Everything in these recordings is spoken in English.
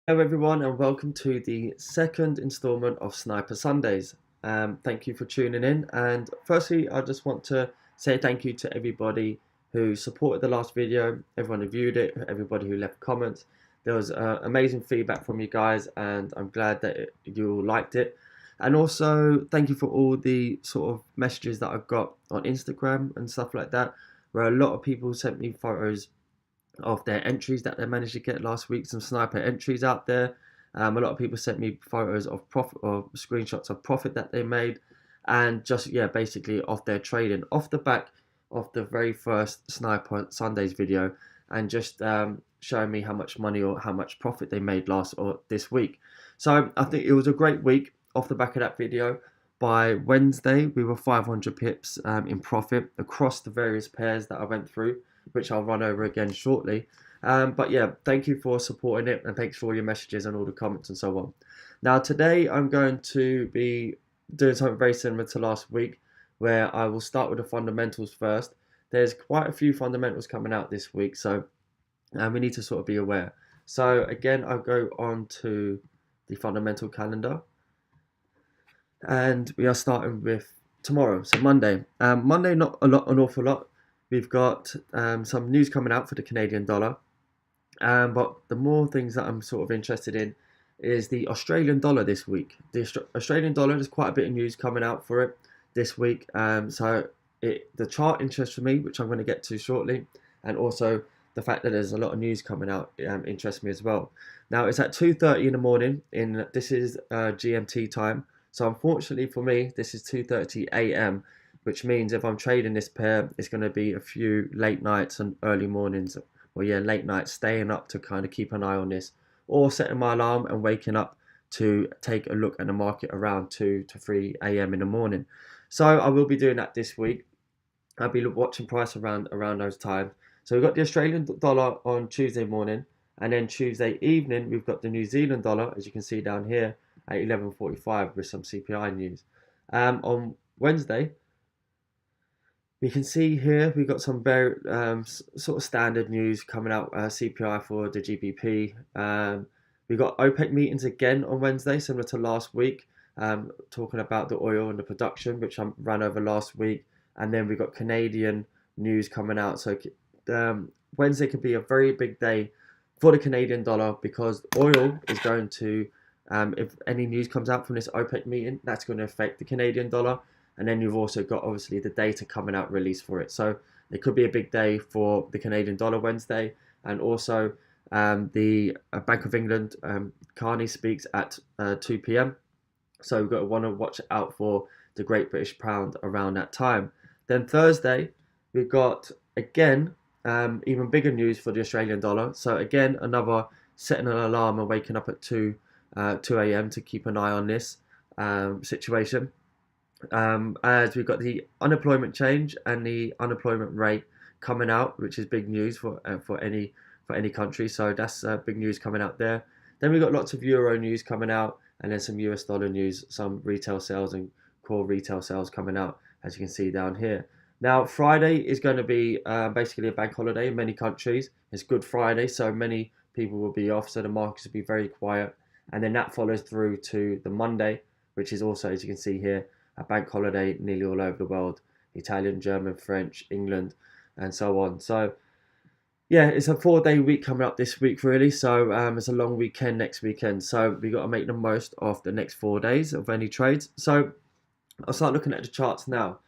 Hello everyone and welcome to the second installment of Sniper Sundays. Thank you for tuning in, and firstly I just want to say thank you to everybody who supported the last video, everyone who viewed it, everybody who left comments. There was amazing feedback from you guys and I'm glad that you all liked it. And also thank you for all the sort of messages that I've got on Instagram and stuff like that, where a lot of people sent me photos of their entries that they managed to get last week. Some sniper entries out there. A lot of people sent me photos of profit or screenshots of profit that they made, and just basically off their trading off the back of the very first Sniper Sundays video, and just showing me how much money or how much profit they made last or this week. So I think it was a great week off the back of that video. By Wednesday, we were 500 pips in profit across the various pairs that I went through, which I'll run over again shortly. But yeah, thank you for supporting it, and thanks for all your messages and all the comments and so on. Now today I'm going to be doing something very similar to last week, where I will start with the fundamentals first. There's quite a few fundamentals coming out this week, so we need to sort of be aware. So again, I'll go on to the fundamental calendar, and we are starting with tomorrow, so Monday. Monday, not an awful lot. We've got some news coming out for the Canadian dollar, but the more things that I'm sort of interested in is the Australian dollar this week. The Australian dollar, there's quite a bit of news coming out for it this week. The chart interests me, which I'm going to get to shortly, and also the fact that there's a lot of news coming out interests me as well. Now it's at 2:30 in the morning. This is GMT time. So unfortunately for me, this is 2:30 a.m., which means if I'm trading this pair, it's going to be a few late nights and early mornings. Well, yeah, late nights, staying up to kind of keep an eye on this, or setting my alarm and waking up to take a look at the market around 2 to 3 a.m. in the morning. So I will be doing that this week. I'll be watching price around those times. So we've got the Australian dollar on Tuesday morning, and then Tuesday evening we've got the New Zealand dollar, as you can see down here, at 11:45 with some CPI news. On Wednesday, we can see here we've got some very sort of standard news coming out. CPI for the GBP. We've got OPEC meetings again on Wednesday, similar to last week, talking about the oil and the production, which I ran over last week. And then we've got Canadian news coming out. So Wednesday could be a very big day for the Canadian dollar, because oil is going to, if any news comes out from this OPEC meeting, that's going to affect the Canadian dollar. And then you've also got obviously the data coming out released for it. So it could be a big day for the Canadian dollar Wednesday. And also the Bank of England, Carney speaks at 2 p.m. So we've got to want to watch out for the Great British Pound around that time. Then Thursday, we've got again even bigger news for the Australian dollar. So again, another setting an alarm and waking up at 2 a.m. to keep an eye on this situation. As we've got the unemployment change and the unemployment rate coming out, which is big news for any country. So that's big news coming out there. Then we've got lots of euro news coming out, and then some US dollar news, some retail sales and core retail sales coming out, as you can see down here. Now Friday is going to be basically a bank holiday in many countries. It's Good Friday, so many people will be off, so the markets will be very quiet. And then that follows through to the Monday, which is also, as you can see here, a bank holiday nearly all over the world: Italian, German, French, England, and so on. So yeah, it's a 4-day week coming up this week, really. So it's a long weekend next weekend. So we got to make the most of the next 4 days of any trades. So I'll start looking at the charts now.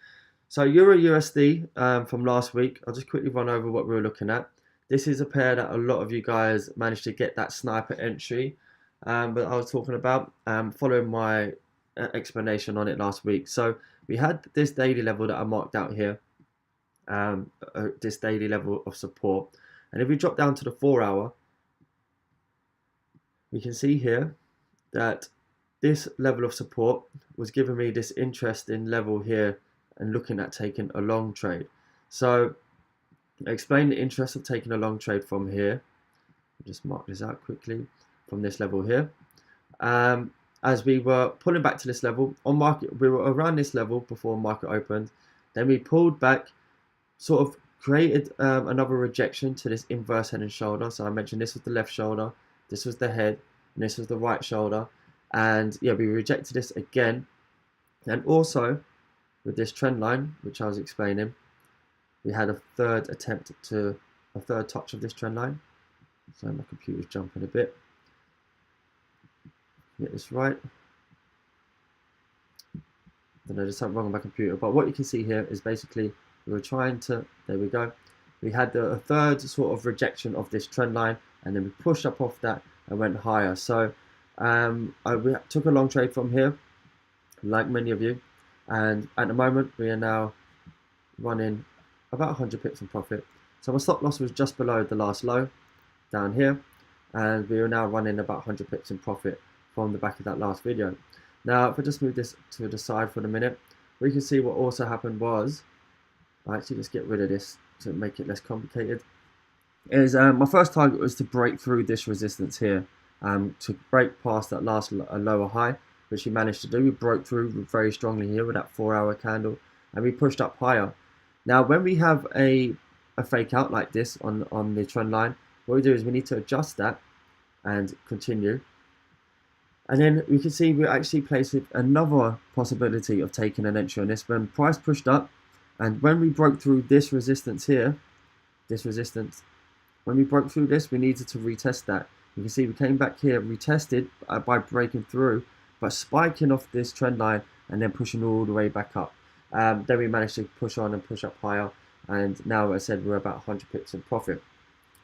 So Euro USD from last week, I'll just quickly run over what we were looking at. This is a pair that a lot of you guys managed to get that sniper entry, but I was talking about following my explanation on it last week. So we had this daily level that I marked out here, this daily level of support. And if we drop down to the 4-hour, we can see here that this level of support was giving me this interesting level here and looking at taking a long trade. So I explain the interest of taking a long trade from here. I'll just mark this out quickly from this level here. As we were pulling back to this level on market, we were around this level before market opened. Then we pulled back, sort of created another rejection to this inverse head and shoulder. So I mentioned this was the left shoulder, this was the head, and this was the right shoulder. And yeah, we rejected this again. And also with this trend line, which I was explaining, we had a third touch of this trend line. So my computer's jumping a bit. Get this right. I don't know, there's something wrong with my computer. But what you can see here is basically we were trying to, there we go. We had a third sort of rejection of this trend line, and then we pushed up off that and went higher. So we took a long trade from here, like many of you. And at the moment, we are now running about 100 pips in profit. So my stop loss was just below the last low down here, and we are now running about 100 pips in profit from the back of that last video. Now, if I just move this to the side for a minute, we can see what also happened was, actually let's get rid of this to make it less complicated, is my first target was to break through this resistance here, to break past that last lower high, which we managed to do. We broke through very strongly here with that 4-hour candle, and we pushed up higher. Now, when we have a fake out like this on the trend line, what we do is we need to adjust that and continue. And then we can see we're actually placed with another possibility of taking an entry on this when price pushed up, and when we broke through this resistance here, when we broke through this, we needed to retest that. You can see we came back here, retested by breaking through, but spiking off this trend line and then pushing all the way back up. Then we managed to push on and push up higher, and now, as I said, we're about 100 pips in profit.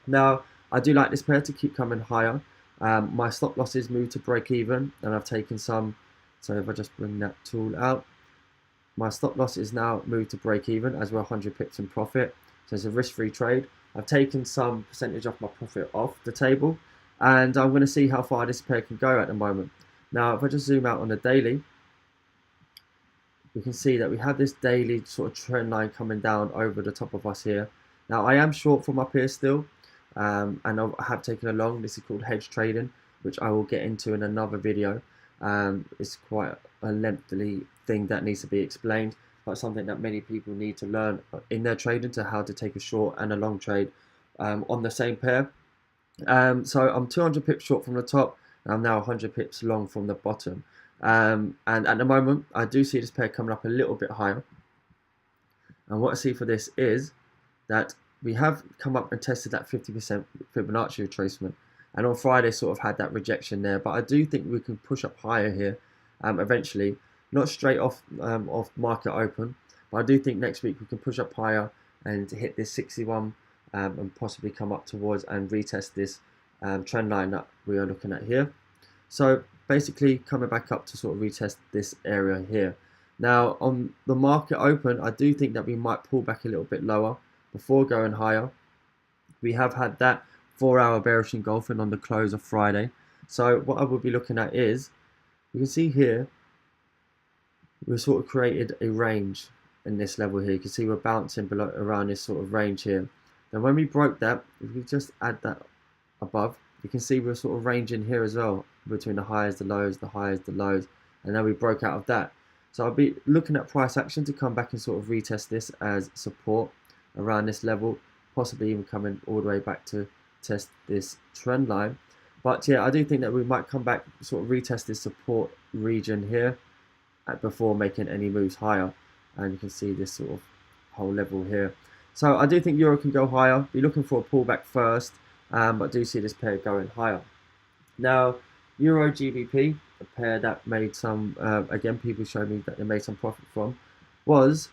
Now, I do like this pair to keep coming higher. My stop losses moved to break even, and I've taken some. So if I just bring that tool out, my stop loss is now moved to break even as we're 100 pips in profit. So it's a risk-free trade. I've taken some percentage off my profit off the table, and I'm going to see how far this pair can go at the moment. Now, if I just zoom out on the daily, we can see that we have this daily sort of trend line coming down over the top of us here. Now, I am short from up here still, and I have taken a long. This is called hedge trading, which I will get into in another video. It's quite a lengthy thing that needs to be explained, but something that many people need to learn in their trading, to how to take a short and a long trade on the same pair. So I'm 200 pips short from the top, and I'm now 100 pips long from the bottom. And at the moment, I do see this pair coming up a little bit higher. And what I see for this is that we have come up and tested that 50% Fibonacci retracement. And on Friday sort of had that rejection there. But I do think we can push up higher here eventually. Not straight off market open. But I do think next week we can push up higher and hit this 61 and possibly come up towards and retest this trend line that we are looking at here. So basically coming back up to sort of retest this area here. Now on the market open, I do think that we might pull back a little bit lower before going higher. We have had that 4-hour bearish engulfing on the close of Friday. So what I will be looking at is, you can see here, we've sort of created a range in this level here. You can see we're bouncing below around this sort of range here. Then when we broke that, if we just add that above, you can see we're sort of ranging here as well, between the highs, the lows, the highs, the lows, and then we broke out of that. So I'll be looking at price action to come back and sort of retest this as support around this level, possibly even coming all the way back to test this trend line. But yeah, I do think that we might come back, sort of retest this support region here before making any moves higher. And you can see this sort of whole level here. So I do think Euro can go higher. Be looking for a pullback first, but do see this pair going higher. Now, Euro GBP, a pair that made some, again, people showed me that they made some profit from, was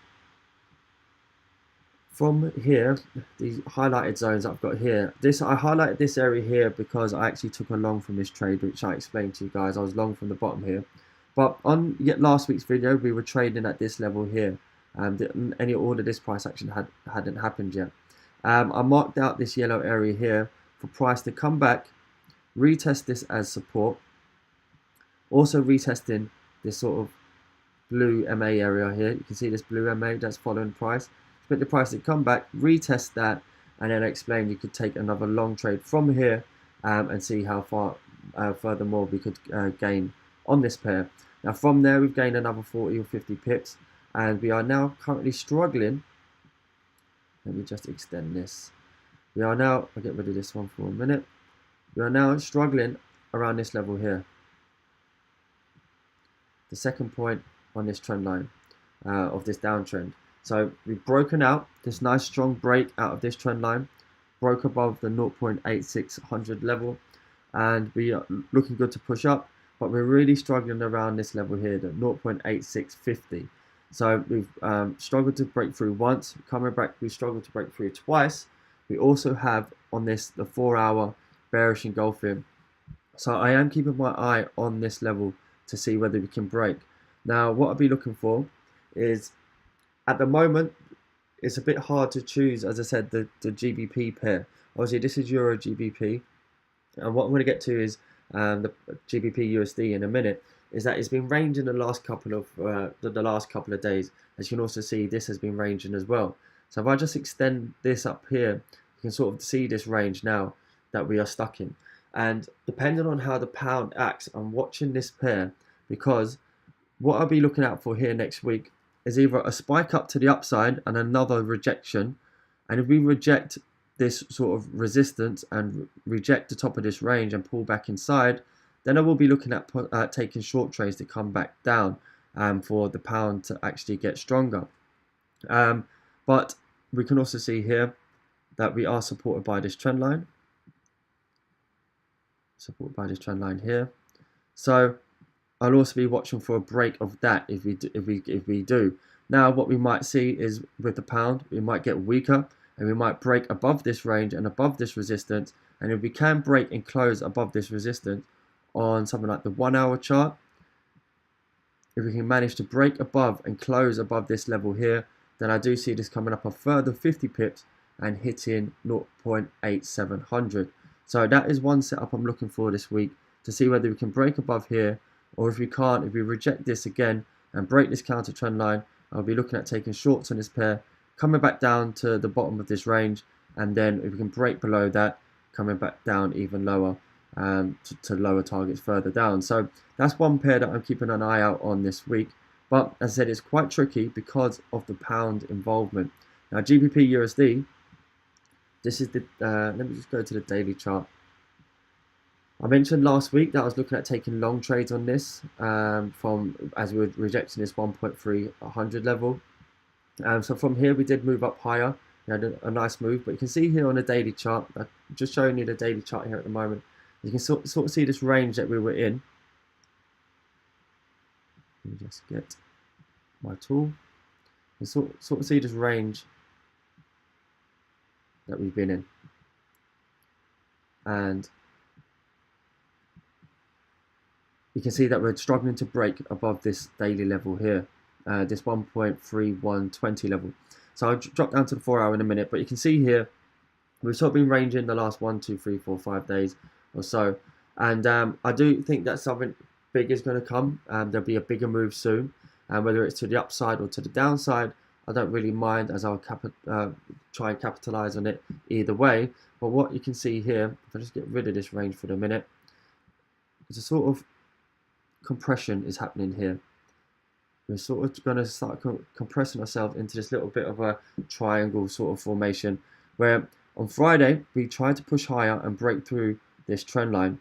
from here, these highlighted zones I've got here. I highlighted this area here because I actually took a long from this trade, which I explained to you guys. I was long from the bottom here. But on last week's video, we were trading at this level here. Any order this price action hadn't happened yet. I marked out this yellow area here for price to come back, retest this as support. Also retesting this sort of blue MA area here. You can see this blue MA that's following price. Expect the price to come back, retest that, and then I explained you could take another long trade from here and see how far furthermore we could gain on this pair. Now from there we've gained another 40 or 50 pips, and we are now currently struggling. Let me just extend this. We are now, I'll get rid of this one for a minute. We are now struggling around this level here, the second point on this trend line of this downtrend. So we've broken out this nice strong break out of this trend line, broke above the 0.8600 level, and we are looking good to push up, but we're really struggling around this level here, the 0.8650. So we've struggled to break through once, coming back we struggled to break through twice. We also have on this the 4-hour bearish engulfing. So I am keeping my eye on this level to see whether we can break. Now what I'll be looking for is, at the moment it's a bit hard to choose, as I said, the GBP pair. Obviously this is Euro GBP, and what I'm going to get to is the GBP USD in a minute, is that it's been ranging the last couple of days. As you can also see, this has been ranging as well. So if I just extend this up here, you can sort of see this range now that we are stuck in. And depending on how the pound acts, I'm watching this pair, because what I'll be looking out for here next week is either a spike up to the upside and another rejection. And if we reject this sort of resistance and reject the top of this range and pull back inside, then I will be looking at taking short trades to come back down for the pound to actually get stronger. But we can also see here that we are supported by this trend line. Supported by this trend line here. So I'll also be watching for a break of that if we do. Now what we might see is, with the pound, we might get weaker and we might break above this range and above this resistance. And if we can break and close above this resistance on something like the 1-hour chart, if we can manage to break above and close above this level here, then I do see this coming up a further 50 pips and hitting 0.8700. So that is one setup I'm looking for this week, to see whether we can break above here, or if we can't, if we reject this again and break this counter trend line, I'll be looking at taking shorts on this pair, coming back down to the bottom of this range, and then if we can break below that, coming back down even lower to lower targets further down. So that's one pair that I'm keeping an eye out on this week. But as I said, it's quite tricky because of the pound involvement. Now GBP USD, this is the, let me just go to the daily chart. I mentioned last week that I was looking at taking long trades on this as we were rejecting this 1.300 level. So from here we did move up higher. We had a nice move, but you can see here on the daily chart, I'm just showing you the daily chart here at the moment. You can sort of see this range that we were in. Let me just get my tool. You sort of see this range that we've been in, and you can see that we're struggling to break above this daily level here, this 1.3120 level. So I'll drop down to the 4-hour in a minute, but you can see here we've sort of been ranging the last 1, 2, 3, 4, 5 days or so, and I do think that something big is going to come. There'll be a bigger move soon, and whether it's to the upside or to the downside, I don't really mind, as I'll try and capitalize on it either way. But what you can see here, if I just get rid of this range for the minute, is a sort of compression is happening here. We're sort of going to start compressing ourselves into this little bit of a triangle sort of formation, where on Friday we tried to push higher and break through this trend line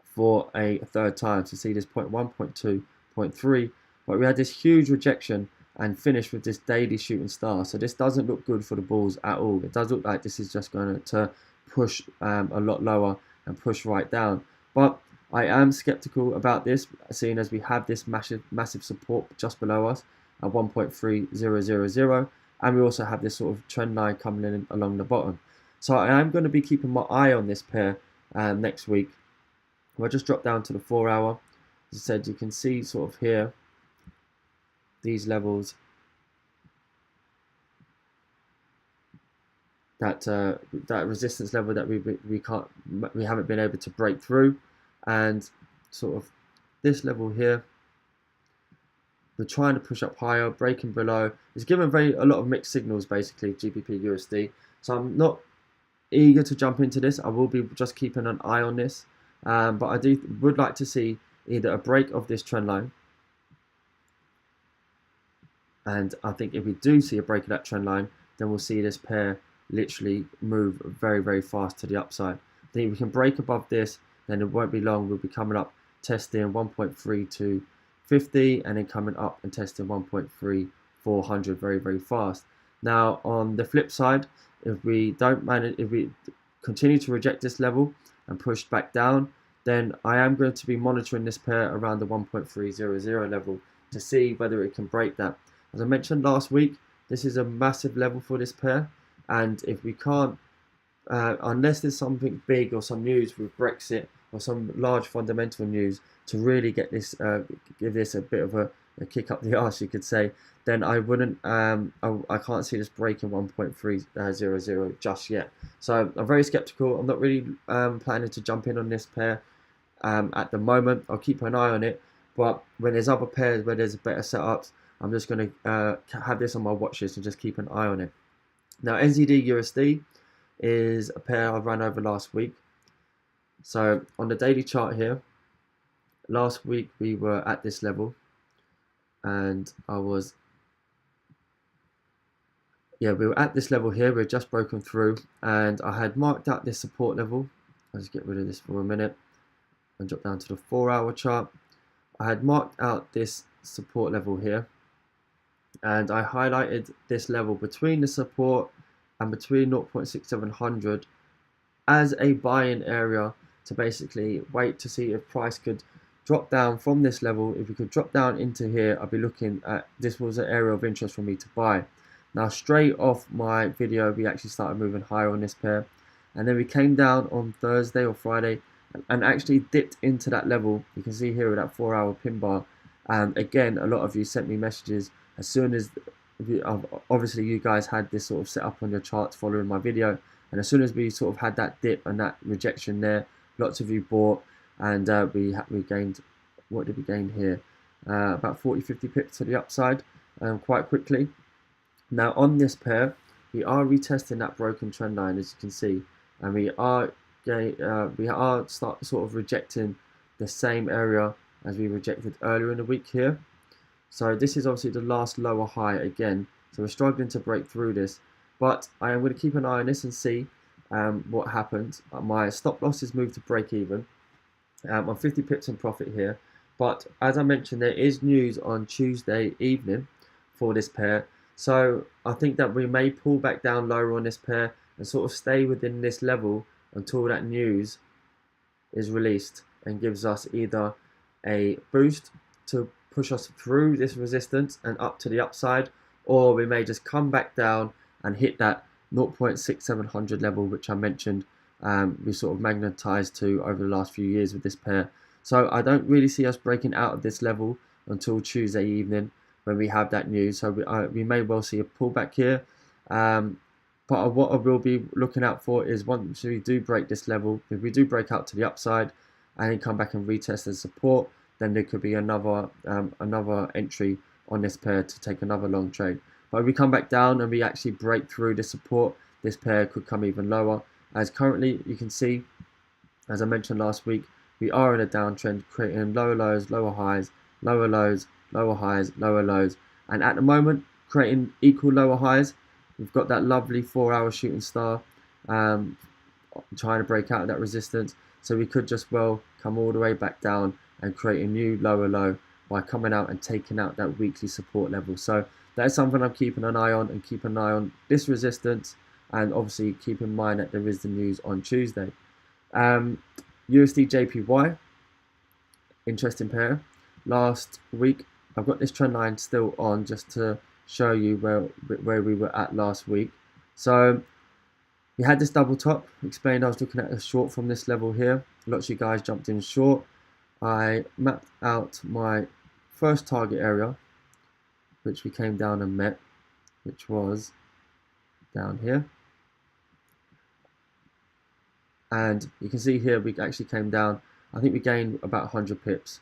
for a third time to see this 0.1, 0.2, 0.3, but we had this huge rejection and finished with this daily shooting star. So this doesn't look good for the bulls at all. It does look like this is just going to push a lot lower and push right down. But I am skeptical about this, seeing as we have this massive support just below us at 1.3000, and we also have this sort of trend line coming in along the bottom. So I am going to be keeping my eye on this pair next week. I'll just drop down to the 4-hour. As I said, you can see sort of here these levels that resistance level that we haven't been able to break through, and sort of this level here we're trying to push up higher, breaking below. It's given a lot of mixed signals, basically, GBP USD. So I'm not eager to jump into this. I will be just keeping an eye on this, but I would like to see either a break of this trend line, and I think if we do see a break of that trend line, then we'll see this pair literally move very, very fast to the upside. I think if we can break above this, then it won't be long, we'll be coming up testing 1.3 to 50, and then coming up and testing 1.3 400 very, very fast. Now on the flip side, if we continue to reject this level and push back down, then I am going to be monitoring this pair around the 1.300 level to see whether it can break that. As I mentioned last week, this is a massive level for this pair, and if we can't, unless there's something big or some news with Brexit or some large fundamental news to really get this, give this a bit of a kick up the arse, you could say, then I wouldn't, I can't see this breaking 1.300 just yet. So I'm very skeptical. I'm not really planning to jump in on this pair at the moment. I'll keep an eye on it, but when there's other pairs where there's better setups, I'm just going to have this on my watch list and just keep an eye on it. Now NZD USD is a pair I ran over last week. So on the daily chart here, last week we were at this level, and we were at this level here. We're just broken through, and I had marked out this support level. I'll just get rid of this for a minute and drop down to the 4-hour chart. I had marked out this support level here, and I highlighted this level between the support and between 0.6700 as a buy-in area to basically wait to see if price could drop down from this level. If we could drop down into here, I'd be looking at, this was an area of interest for me to buy. Now straight off my video, we actually started moving higher on this pair, and then we came down on Thursday or Friday and actually dipped into that level. You can see here with that 4-hour pin bar. And again, a lot of you sent me messages as soon as, obviously you guys had this sort of set up on your charts following my video, and as soon as we sort of had that dip and that rejection there, lots of you bought, and we gained, what did we gain here? About 40-50 pips to the upside quite quickly. Now on this pair, we are retesting that broken trend line, as you can see, and we are sort of rejecting the same area as we rejected earlier in the week here. So this is obviously the last lower high again, so we're struggling to break through this, but I am going to keep an eye on this and see what happens. My stop loss is moved to break even. I'm 50 pips in profit here, but as I mentioned, there is news on Tuesday evening for this pair, so I think that we may pull back down lower on this pair and sort of stay within this level until that news is released and gives us either a boost to push us through this resistance and up to the upside, or we may just come back down and hit that 0.6700 level, which I mentioned we sort of magnetized to over the last few years with this pair. So I don't really see us breaking out of this level until Tuesday evening when we have that news. So we may well see a pullback here. But what I will be looking out for is once we do break this level, if we do break out to the upside and then come back and retest the support, then there could be another entry on this pair to take another long trade. But if we come back down and we actually break through the support, this pair could come even lower. As currently you can see, as I mentioned last week, we are in a downtrend, creating lower lows, lower highs, lower lows, lower highs, lower lows, and at the moment creating equal lower highs. We've got that lovely 4-hour shooting star trying to break out of that resistance, so we could just well come all the way back down and create a new lower low by coming out and taking out that weekly support level. So that is something I'm keeping an eye on, and keep an eye on this resistance, and obviously keep in mind that there is the news on Tuesday. USD JPY, interesting pair. Last week, I've got this trend line still on just to show you where we were at last week. So we had this double top. Explained I was looking at a short from this level here. Lots of you guys jumped in short. I mapped out my first target area, which we came down and met, which was down here. And you can see here we actually came down. I think we gained about 100 pips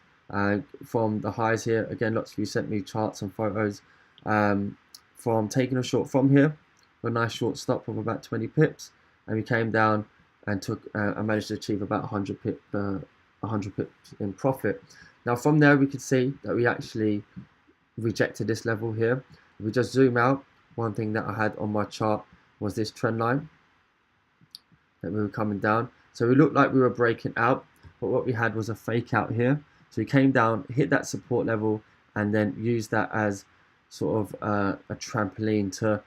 from the highs here. Again, lots of you sent me charts and photos from taking a short from here, a nice short stop of about 20 pips, and we came down and I managed to achieve about 100 pips in profit. Now from there we could see that we actually rejected this level here. If we just zoom out, one thing that I had on my chart was this trend line that we were coming down. So we looked like we were breaking out, but what we had was a fake out here. So he came down, hit that support level, and then used that as sort of a trampoline to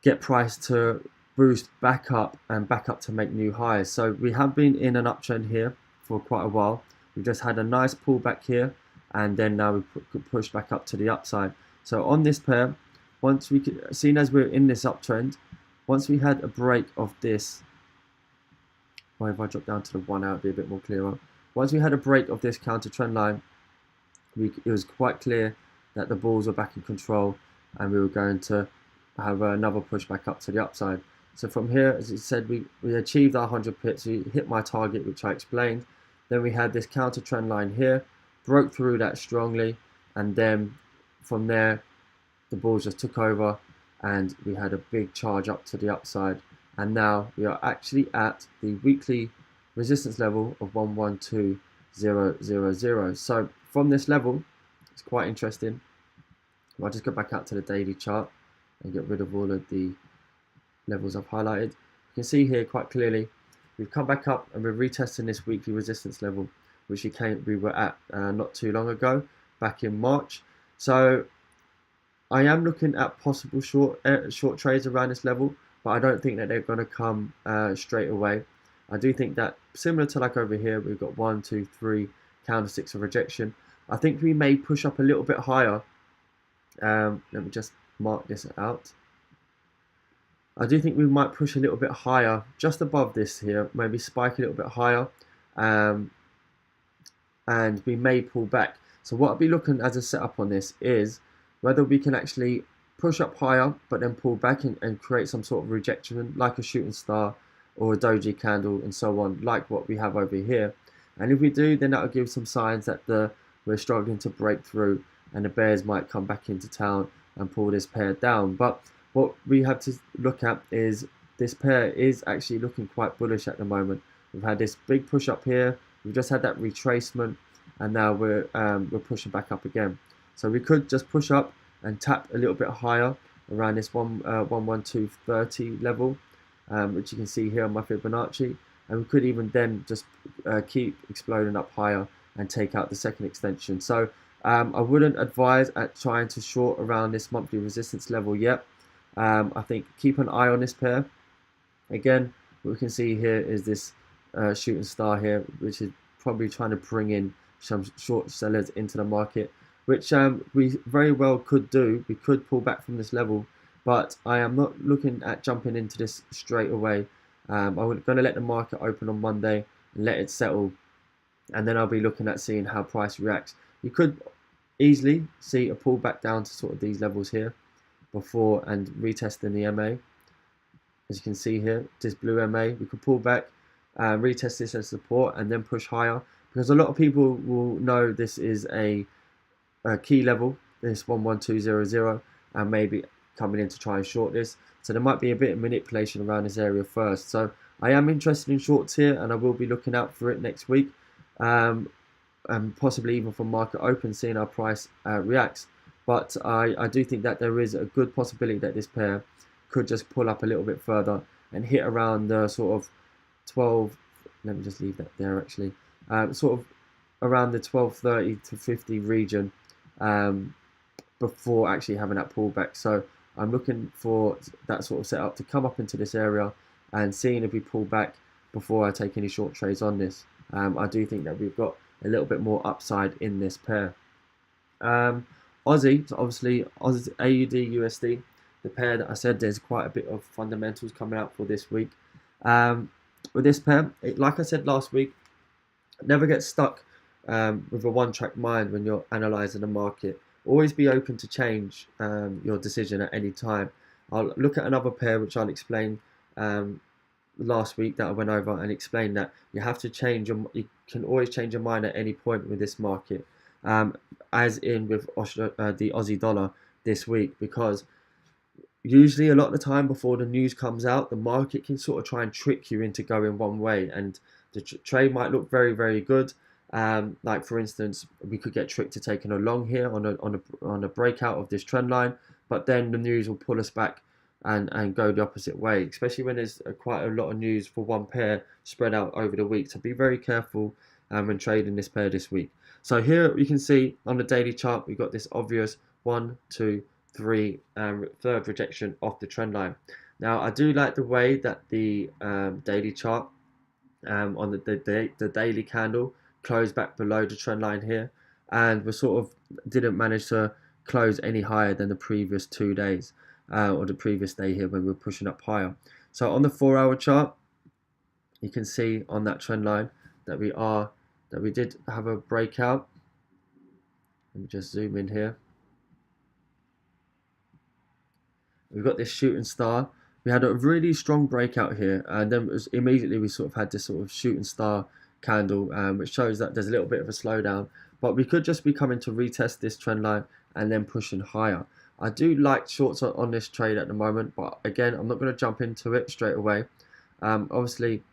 get price to boost back up and back up to make new highs. So we have been in an uptrend here for quite a while. We've just had a nice pullback here, and then now we push back up to the upside. So on this pair, once we could, seen as we're in this uptrend, once we had a break of this, or if I drop down to the 1 hour, it'd be a bit more clearer. Once we had a break of this counter trend line, it was quite clear that the bulls were back in control, and we were going to have another push back up to the upside. So from here, as you said, we achieved our 100 pips. We hit my target, which I explained. Then we had this counter trend line here, broke through that strongly, and then from there, the bulls just took over, and we had a big charge up to the upside. And now we are actually at the weekly resistance level of 112000. So from this level, it's quite interesting. I'll just go back out to the daily chart and get rid of all of the levels I've highlighted. You can see here quite clearly, we've come back up and we're retesting this weekly resistance level, which we were at not too long ago, back in March. So I am looking at possible short trades around this level, but I don't think that they're going to come straight away. I do think that similar to like over here, we've got 1, 2, 3 candlesticks of rejection. I think we may push up a little bit higher. Let me just mark this out. I do think we might push a little bit higher, just above this here, maybe spike a little bit higher, and we may pull back. So what I'll be looking as a setup on this is whether we can actually push up higher, but then pull back and create some sort of rejection, like a shooting star or a doji candle and so on, like what we have over here. And if we do, then that'll give some signs that we're struggling to break through, and the bears might come back into town and pull this pair down. But what we have to look at is this pair is actually looking quite bullish at the moment. We've had this big push up here. We've just had that retracement, and now we're pushing back up again. So we could just push up and tap a little bit higher around this 11230 level, which you can see here on my Fibonacci. And we could even then just keep exploding up higher and take out the second extension. So I wouldn't advise at trying to short around this monthly resistance level yet. I think keep an eye on this pair. Again, what we can see here is this shooting star here, which is probably trying to bring in some short sellers into the market, which we very well could do. We could pull back from this level, but I am not looking at jumping into this straight away. I'm going to let the market open on Monday and let it settle, and then I'll be looking at seeing how price reacts. You could easily see a pullback down to sort of these levels here before and retesting the MA. As you can see here, this blue MA, we could pull back, retest this as support, and then push higher, because a lot of people will know this is a key level, this 11200, and maybe coming in to try and short this. So there might be a bit of manipulation around this area first. So I am interested in shorts here, and I will be looking out for it next week, and possibly even from market open, seeing how price reacts. But I do think that there is a good possibility that this pair could just pull up a little bit further and hit around the sort of 12, let me just leave that there actually, sort of around the 1230 to 50 region before actually having that pullback. So I'm looking for that sort of setup to come up into this area and seeing if we pull back before I take any short trades on this. I do think that we've got a little bit more upside in this pair. Aussie, so obviously Aussie, AUD, USD, the pair that I said there's quite a bit of fundamentals coming out for this week. With this pair, like I said last week, never get stuck with a one-track mind when you're analysing the market. Always be open to change your decision at any time. I'll look at another pair which I'll explain last week that I went over and explained that you have to change you can always change your mind at any point with this market, as in with the Aussie dollar this week, because usually a lot of the time before the news comes out, the market can sort of try and trick you into going one way, and the trade might look very, very good. Like for instance, we could get tricked to taking a long here on a breakout of this trend line, but then the news will pull us back and go the opposite way, especially when there's quite a lot of news for one pair spread out over the week. So be very careful when trading this pair this week. So here you can see on the daily chart, we've got this obvious 1, 2, 3, third rejection off the trend line. Now I do like the way that the daily chart on the daily candle closed back below the trend line here, and we sort of didn't manage to close any higher than the previous 2 days or the previous day here when we were pushing up higher. So on the 4-hour chart, you can see on that trend line that we did have a breakout. Let me just zoom in here. We've got this shooting star. We had a really strong breakout here, and then immediately we sort of had this sort of shooting star candle, which shows that there's a little bit of a slowdown. But we could just be coming to retest this trend line and then pushing higher. I do like shorts on this trade at the moment, but again, I'm not going to jump into it straight away. Obviously,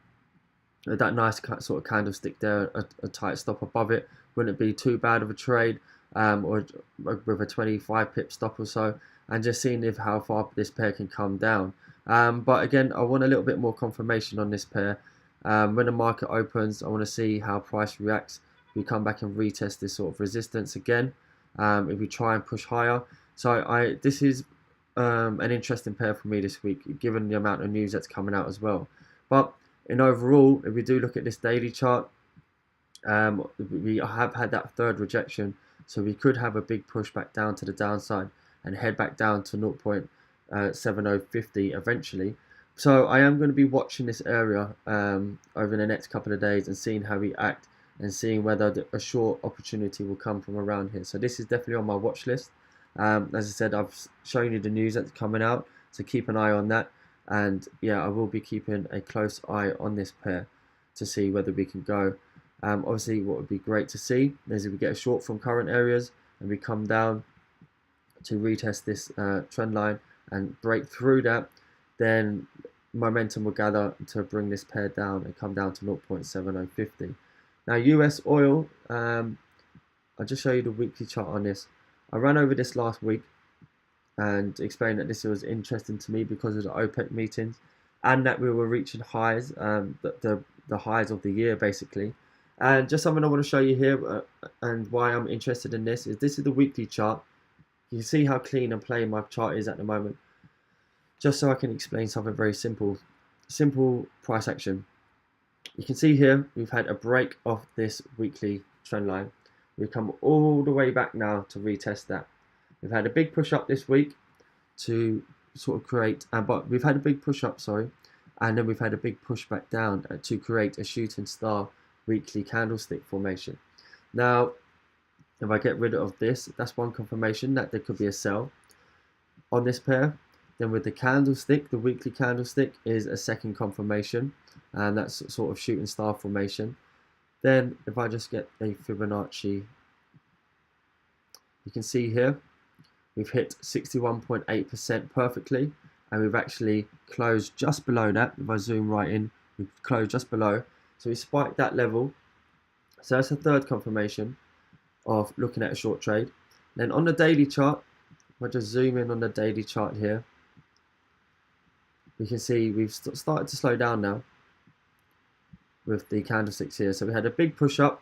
that nice sort of candlestick there, a tight stop above it, wouldn't be too bad of a trade, or with a 25 pip stop or so, and just seeing how far this pair can come down. But again, I want a little bit more confirmation on this pair. When the market opens, I want to see how price reacts. We come back and retest this sort of resistance again. If we try and push higher. So this is an interesting pair for me this week, given the amount of news that's coming out as well. But in overall, if we do look at this daily chart, we have had that third rejection, so we could have a big push back down to the downside and head back down to 0.7050 eventually. So I am going to be watching this area over the next couple of days and seeing how we act and seeing whether a short opportunity will come from around here. So this is definitely on my watch list. As I said, I've shown you the news that's coming out, so keep an eye on that. And yeah, I will be keeping a close eye on this pair to see whether we can go. Obviously, what would be great to see is if we get a short from current areas and we come down to retest this trend line and break through that, then momentum will gather to bring this pair down and come down to 0.7050. Now, US oil, I'll just show you the weekly chart on this. I ran over this last week and explained that this was interesting to me because of the OPEC meetings and that we were reaching highs, the highs of the year basically. And just something I want to show you here and why I'm interested in this is the weekly chart. You can see how clean and plain my chart is at the moment. Just so I can explain something very simple. Simple price action. You can see here we've had a break off this weekly trend line. We've come all the way back now to retest that. We've had a big push up this week to sort of create, but we've had a big push up, sorry, and then we've had a big push back down to create a shooting star weekly candlestick formation. Now, if I get rid of this, that's one confirmation that there could be a sell on this pair. Then with the candlestick, the weekly candlestick is a second confirmation, and that's sort of shooting star formation. Then if I just get a Fibonacci, you can see here we've hit 61.8% perfectly, and we've actually closed just below that. If I zoom right in, we've closed just below. So we spiked that level. So that's a third confirmation of looking at a short trade. Then on the daily chart, if I just zoom in on the daily chart here, we can see we've started to slow down now with the candlesticks here. So we had a big push up,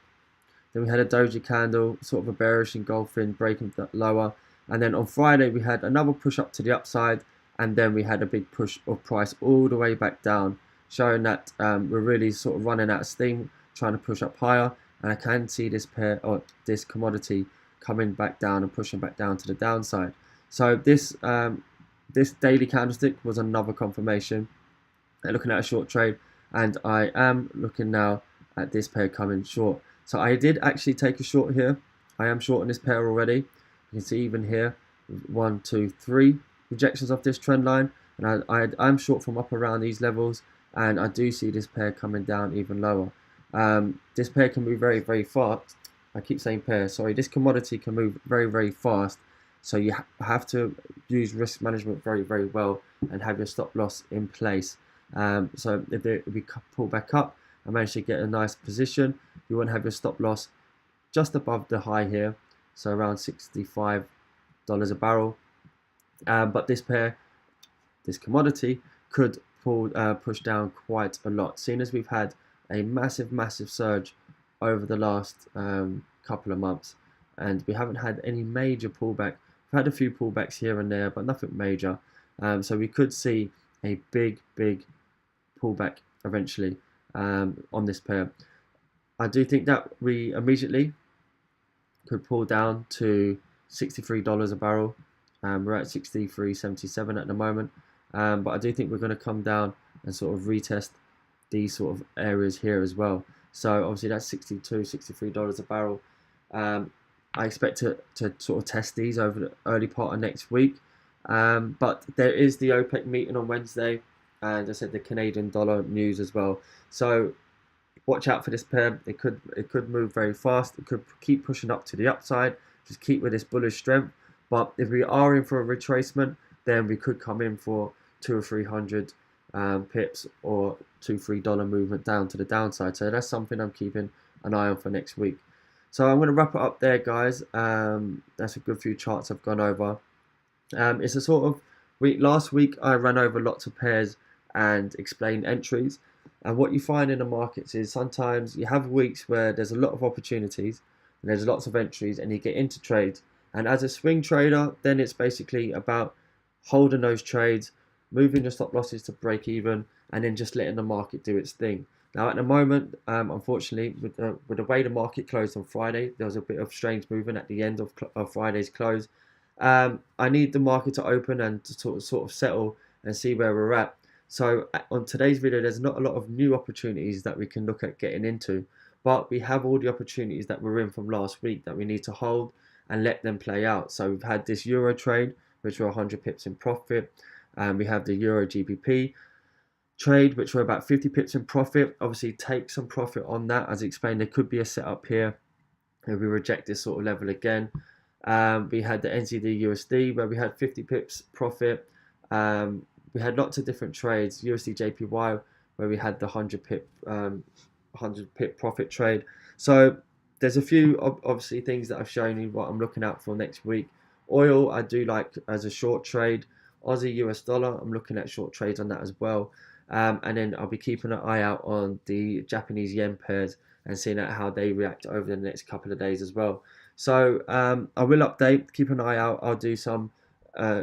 then we had a doji candle, sort of a bearish engulfing, breaking that lower, and then on Friday we had another push up to the upside, and then we had a big push of price all the way back down, showing that we're really sort of running out of steam, trying to push up higher. And I can see this pair or this commodity coming back down and pushing back down to the downside. So this this daily candlestick was another confirmation. Looking at a short trade, and I am looking now at this pair coming short. So I did actually take a short here. I am short on this pair already. You can see even here, 1, 2, 3 rejections of this trend line, and I'm short from up around these levels, and I do see this pair coming down even lower. This pair can move very, very fast. I keep saying pair, sorry. This commodity can move very, very fast. So you have to use risk management very, very well and have your stop loss in place. So if we pull back up and manage to get a nice position, you want to have your stop loss just above the high here. So around $65 a barrel. But this pair, this commodity could push down quite a lot, seeing as we've had a massive surge over the last couple of months, and we haven't had any major pullback. We've had a few pullbacks here and there, but nothing major. So we could see a big pullback eventually on this pair. I do think that we immediately could pull down to $63 a barrel. We're at 63.77 at the moment, but I do think we're going to come down and sort of retest these sort of areas here as well. So obviously that's $63 a barrel. I expect to sort of test these over the early part of next week. But there is the OPEC meeting on Wednesday, and I said the Canadian dollar news as well. So watch out for this pair. It could move very fast. It could keep pushing up to the upside. Just keep with this bullish strength. But if we are in for a retracement, then we could come in for 200 or 300 pips or $2-3 movement down to the downside. So that's something I'm keeping an eye on for next week. So I'm going to wrap it up there, guys. That's a good few charts I've gone over. It's a sort of week. Last week I ran over lots of pairs and explained entries. And what you find in the markets is sometimes you have weeks where there's a lot of opportunities and there's lots of entries, and you get into trades. And as a swing trader, then it's basically about holding those trades, moving your stop losses to break even, and then just letting the market do its thing. Now, at the moment, unfortunately, with the way the market closed on Friday, there was a bit of strange movement at the end of Friday's close. I need the market to open and to sort of settle and see where we're at. So on today's video, there's not a lot of new opportunities that we can look at getting into, but we have all the opportunities that we're in from last week that we need to hold and let them play out. So we've had this Euro trade, which were 100 pips in profit. We have the Euro GBP trade, which were about 50 pips in profit. Obviously, take some profit on that. As I explained, there could be a setup here if we reject this sort of level again. We had the NZD USD where we had 50 pips profit. We had lots of different trades. USD JPY where we had the 100 pip profit trade. So there's a few obviously things that I've shown you what I'm looking out for next week. Oil I do like as a short trade. Aussie US dollar, I'm looking at short trades on that as well. And then I'll be keeping an eye out on the Japanese yen pairs and seeing how they react over the next couple of days as well. So I will update, keep an eye out. I'll do some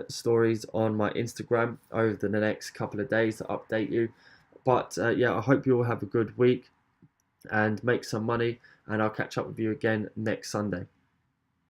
stories on my Instagram over the next couple of days to update you. But yeah, I hope you all have a good week and make some money, and I'll catch up with you again next Sunday.